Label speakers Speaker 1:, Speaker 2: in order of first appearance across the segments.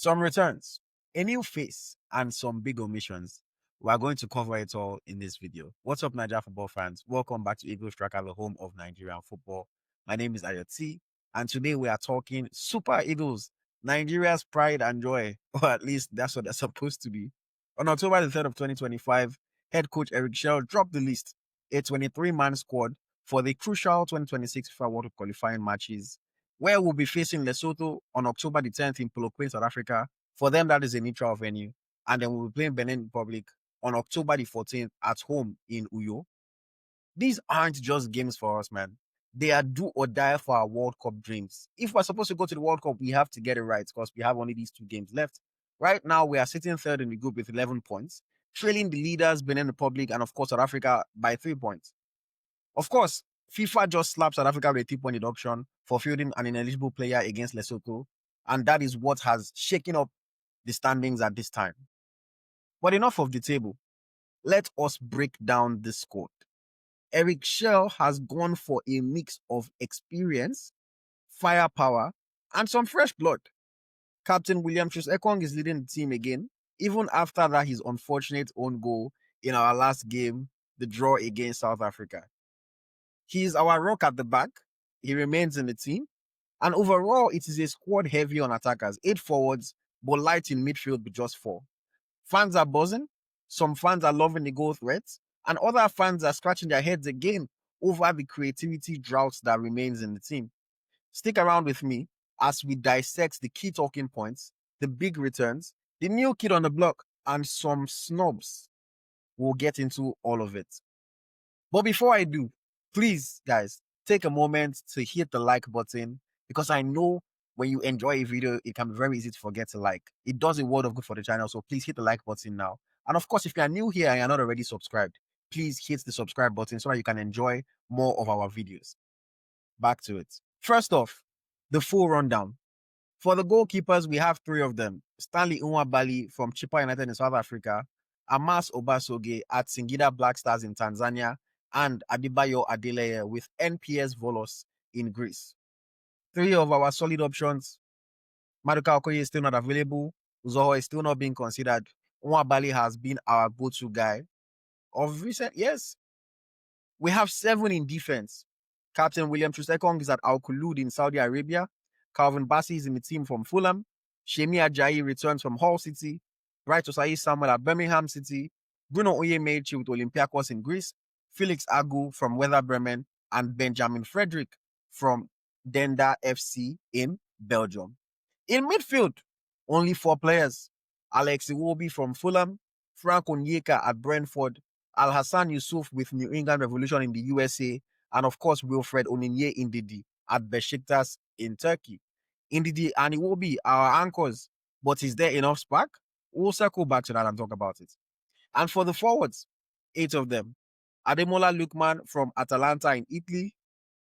Speaker 1: Some returns, a new face, and some big omissions. We are going to cover it all in this video. What's up, Nigeria football fans? Welcome back to EaglesTracker, the home of Nigerian football. My name is AyoT, and today we are talking Super Eagles, Nigeria's pride and joy, or at least that's what they're supposed to be. On October the 3rd of 2025, head coach Eric Schell dropped the list, a 23-man squad for the crucial 2026 FIFA World Cup qualifying matches, where we'll be facing Lesotho on October the 10th in Polokwane, South Africa. For them, that is a neutral venue. And then we'll be playing Benin Republic on October the 14th at home in Uyo. These aren't just games for us, man. They are do or die for our World Cup dreams. If we're supposed to go to the World Cup, we have to get it right because we have only these 2 games left. Right now, we are sitting third in the group with 11 points, trailing the leaders, Benin Republic, and of course, South Africa by 3 points. Of course, FIFA just slapped South Africa with a 3-point deduction for fielding an ineligible player against Lesotho, and that is what has shaken up the standings at this time. But enough of the table. Let us break down this squad. Eric Schell has gone for a mix of experience, firepower, and some fresh blood. Captain William Troost-Ekong is leading the team again, even after that his unfortunate own goal in our last game, the draw against South Africa. He is our rock at the back. He remains in the team. And overall, it is a squad heavy on attackers, 8 forwards, but light in midfield with just 4. Fans are buzzing. Some fans are loving the goal threats. And other fans are scratching their heads again over the creativity drought that remains in the team. Stick around with me as we dissect the key talking points, the big returns, the new kid on the block, and some snubs. We'll get into all of it. But before I do, please, guys, take a moment to hit the like button because I know when you enjoy a video, it can be very easy to forget to like. It does a world of good for the channel, so please hit the like button now. And of course, if you are new here and you're not already subscribed, please hit the subscribe button so that you can enjoy more of our videos. Back to it. First off, the full rundown. For the goalkeepers, we have 3 of them. Stanley Nwabali from Chippa United in South Africa, Amas Obasoge at Singida Black Stars in Tanzania, and Adebayo Adeleye with NPS Volos in Greece. 3 of our solid options. Maduka Okoye is still not available. Uzoho is still not being considered. Nwabali has been our go-to guy of recent years. We have 7 in defense. Captain William Troost-Ekong is at Al Khulud in Saudi Arabia. Calvin Bassey is in the team from Fulham. Shemi Ajayi returns from Hull City. Bright Osayi Samuel at Birmingham City. Bruno Onyemaechi with Olympiacos in Greece. Felix Agu from Werder Bremen, and Benjamin Frederick from Denda FC in Belgium. In midfield, only 4 players. Alex Iwobi from Fulham, Frank Onyeka at Brentford, Al Hassan Yusuf with New England Revolution in the USA, and of course Wilfred Oninye Ndidi at Besiktas in Turkey. Ndidi and Iwobi are our anchors, but is there enough spark? We'll circle back to that and talk about it. And for the forwards, 8 of them. Ademola Lookman from Atalanta in Italy,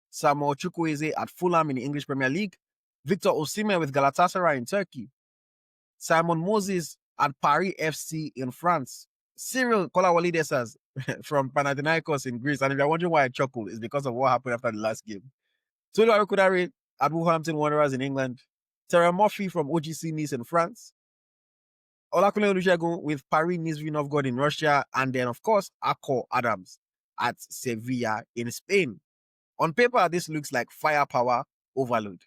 Speaker 1: Samuel Chukwueze at Fulham in the English Premier League, Victor Osimhen with Galatasaray in Turkey, Simon Moses at Paris FC in France, Cyril Kolawole Desas from Panathinaikos in Greece. And if you're wondering why I chuckle, it's because of what happened after the last game. Tolu Arukudare at Wolverhampton Wanderers in England, Terry Murphy from OGC Nice in France, Olakunle Olusegun with Paris Nizhny Novgorod in Russia, and then, of course, Akor Adams at Sevilla in Spain. On paper, this looks like firepower overload.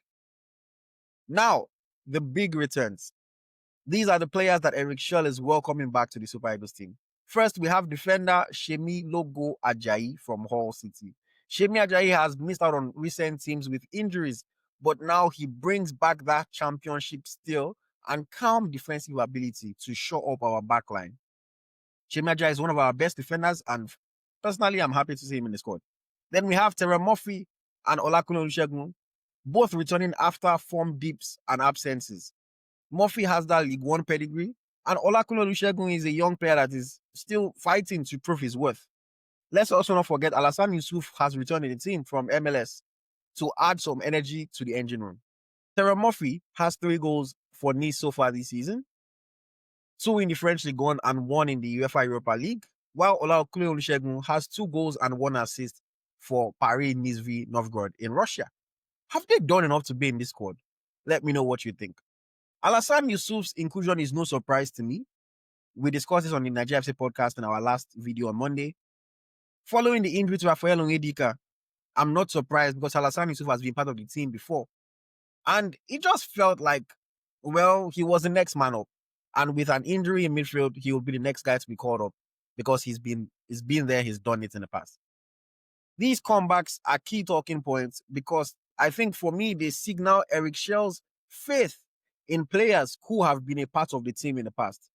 Speaker 1: Now, the big returns. These are the players that Eric Schell is welcoming back to the Super Eagles team. First, we have defender Shemi Logo Ajayi from Hull City. Shemi Ajayi has missed out on recent teams with injuries, but now he brings back that championship skill and calm defensive ability to show up our backline. Shemi Ajayi is one of our best defenders, and personally, I'm happy to see him in the squad. Then we have Terry Murphy and Olakunle Olusegun, both returning after form dips and absences. Murphy has that League One pedigree, and Olakunle Olusegun is a young player that is still fighting to prove his worth. Let's also not forget Al Hassan Yusuf has returned in the team from MLS to add some energy to the engine room. Terry Murphy has 3 goals for Nice so far this season, 2 in the French League 1 and 1 in the UEFA Europa League, while Olakunle Olusegun has 2 goals and 1 assist for Paris Nizhny Novgorod in Russia. Have they done enough to be in this squad? Let me know what you think. Alassane Yusuf's inclusion is no surprise to me. We discussed this on the Nigeria FC podcast in our last video on Monday. Following the injury to Rafael Onyedika, I'm not surprised because Alassane Yusuf has been part of the team before. And it just felt like, well, he was the next man up. And with an injury in midfield, he will be the next guy to be called up because he's been there, he's done it in the past. These comebacks are key talking points because I think for me, they signal Eric Schell's faith in players who have been a part of the team in the past.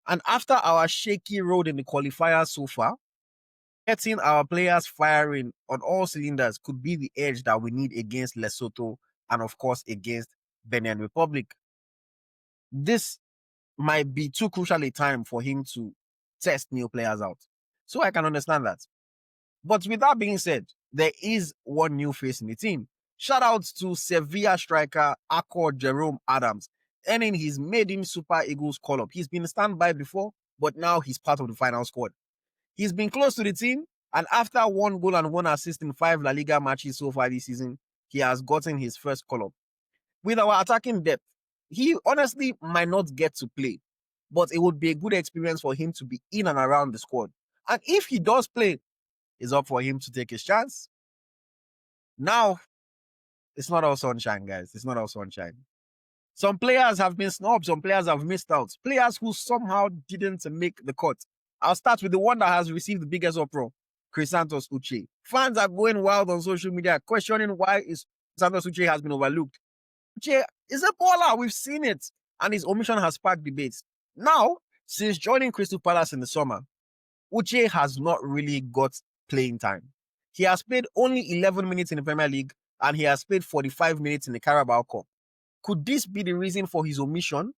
Speaker 1: And after our shaky road in the qualifiers so far, getting our players firing on all cylinders could be the edge that we need against Lesotho and, of course, against Benin Republic. This might be too crucial a time for him to test new players out. So I can understand that. But with that being said, there is one new face in the team. Shout out to Sevilla striker Akor Jerome Adams, earning his maiden Super Eagles call-up. He's been standby before, but now he's part of the final squad. He's been close to the team, and after 1 goal and 1 assist in 5 La Liga matches so far this season, he has gotten his first call-up. With our attacking depth, he honestly might not get to play, but it would be a good experience for him to be in and around the squad. And if he does play, it's up for him to take his chance. Now, it's not all sunshine, guys. It's not all sunshine. Some players have been snubbed. Some players have missed out. Players who somehow didn't make the cut. I'll start with the one that has received the biggest uproar, Chrysanthus Uche. Fans are going wild on social media, questioning why Chrysanthus Uche has been overlooked. Uche is a baller. We've seen it. And his omission has sparked debates. Now, since joining Crystal Palace in the summer, Uche has not really got playing time. He has played only 11 minutes in the Premier League and he has played 45 minutes in the Carabao Cup. Could this be the reason for his omission?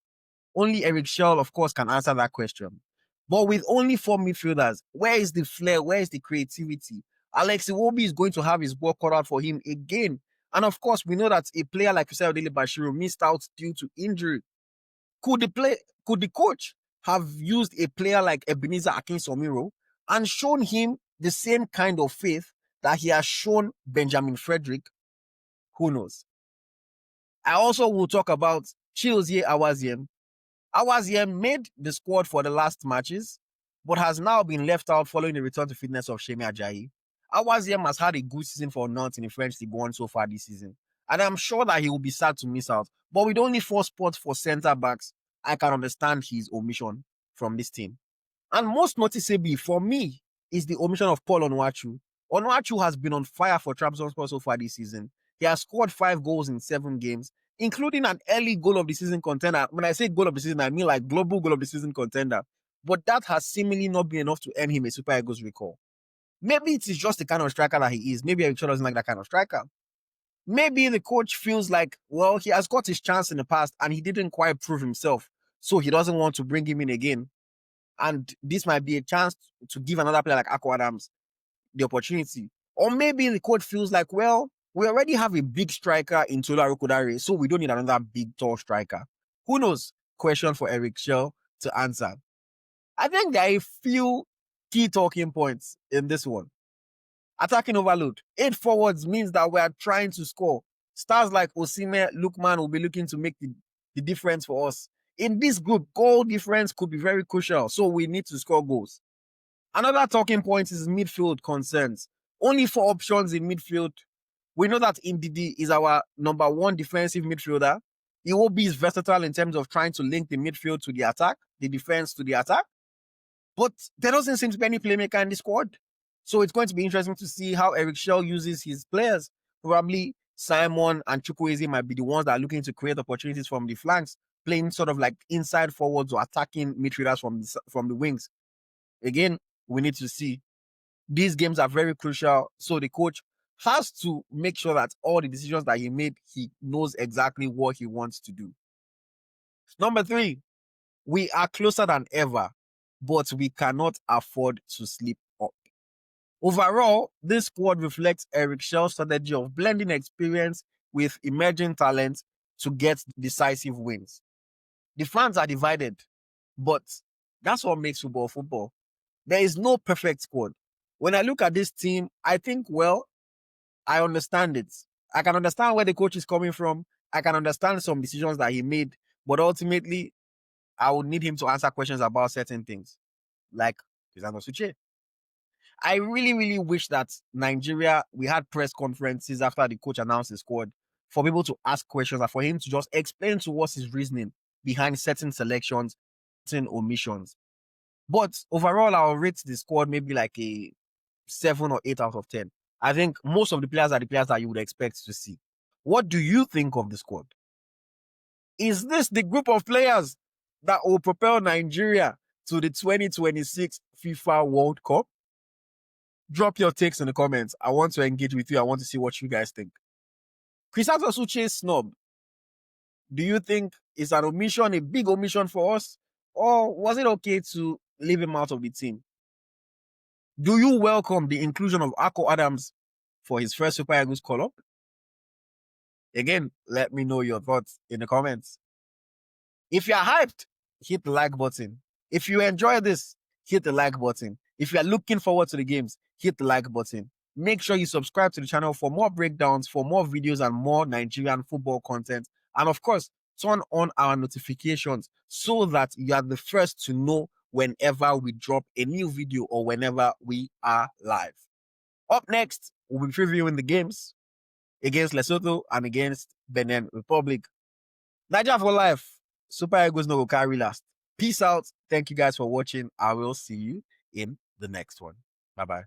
Speaker 1: Only Eric Schell, of course, can answer that question. But with only 4 midfielders, where is the flair? Where is the creativity? Alex Iwobi is going to have his work cut out for him again. And of course, we know that a player like Hussein Odile Bashiru missed out due to injury. Could the coach have used a player like Ebenezer Akintomiro and shown him the same kind of faith that he has shown Benjamin Frederick? Who knows? I also will talk about Chiozie Awaziem. Awaziem made the squad for the last matches, but has now been left out following the return to fitness of Shemi Ajayi. Awaziem has had a good season for Nantes in the French League 1 so far this season, and I'm sure that he will be sad to miss out. But with only 4 spots for centre-backs, I can understand his omission from this team. And most noticeably for me is the omission of Paul Onuachu. Onuachu has been on fire for Trabzonspor so far this season. He has scored 5 goals in 7 games, including an early goal of the season contender. When I say goal of the season, I mean like global goal of the season contender. But that has seemingly not been enough to earn him a Super Eagles recall. Maybe it is just the kind of striker that he is. Maybe Eric Shaw doesn't like that kind of striker. Maybe the coach feels like, well, he has got his chance in the past and he didn't quite prove himself. So he doesn't want to bring him in again. And this might be a chance to give another player like Akor Adams the opportunity. Or maybe the coach feels like, well, we already have a big striker in Tola Rokodare, so we don't need another big, tall striker. Who knows? Question for Eric Schell to answer. I think there are a few key talking points in this one. Attacking overload. 8 forwards means that we are trying to score. Stars like Osimhen, Lookman will be looking to make the difference for us. In this group, goal difference could be very crucial, so we need to score goals. Another talking point is midfield concerns. Only 4 options in midfield. We know that Ndidi is our number 1 defensive midfielder. Iwobi is versatile in terms of trying to link the midfield to the attack, the defense to the attack. But there doesn't seem to be any playmaker in the squad. So it's going to be interesting to see how Eric Schell uses his players. Probably Simon and Chukwueze might be the ones that are looking to create opportunities from the flanks, playing sort of like inside forwards or attacking midfielders from the wings. Again, we need to see. These games are very crucial. So the coach has to make sure that all the decisions that he made, he knows exactly what he wants to do. Number 3, we are closer than ever, but we cannot afford to slip up. Overall, this squad reflects Eric Schell's strategy of blending experience with emerging talent to get decisive wins. The fans are divided, but that's what makes football football. There is no perfect squad. When I look at this team, I think, well, I understand it. I can understand where the coach is coming from. I can understand some decisions that he made, But ultimately, I would need him to answer questions about certain things, like Cristiano Suche. I really, really wish that Nigeria, we had press conferences after the coach announced the squad for people to ask questions and for him to just explain to us his reasoning behind certain selections, certain omissions. But overall, I'll rate the squad maybe like a 7 or 8 out of 10. I think most of the players are the players that you would expect to see. What do you think of the squad? Is this the group of players that will propel Nigeria to the 2026 FIFA World Cup? Drop your takes in the comments. I want to engage with you. I want to see what you guys think. Cristiano Suche snub. Do you think it's an omission, a big omission for us? Or was it okay to leave him out of the team? Do you welcome the inclusion of Ako Adams for his first Super Eagles call-up? Again, let me know your thoughts in the comments. If you're hyped, hit the like button. If you enjoy this, hit the like button. If you're looking forward to the games, hit the like button. Make sure you subscribe to the channel for more breakdowns, for more videos and more Nigerian football content. And of course, turn on our notifications so that you are the first to know whenever we drop a new video or whenever we are live. Up next, we'll be previewing the games against Lesotho and against Benin Republic. Nigeria for life. Super Eagles no go carry last. Peace out. Thank you guys for watching. I will see you in the next one. Bye-bye.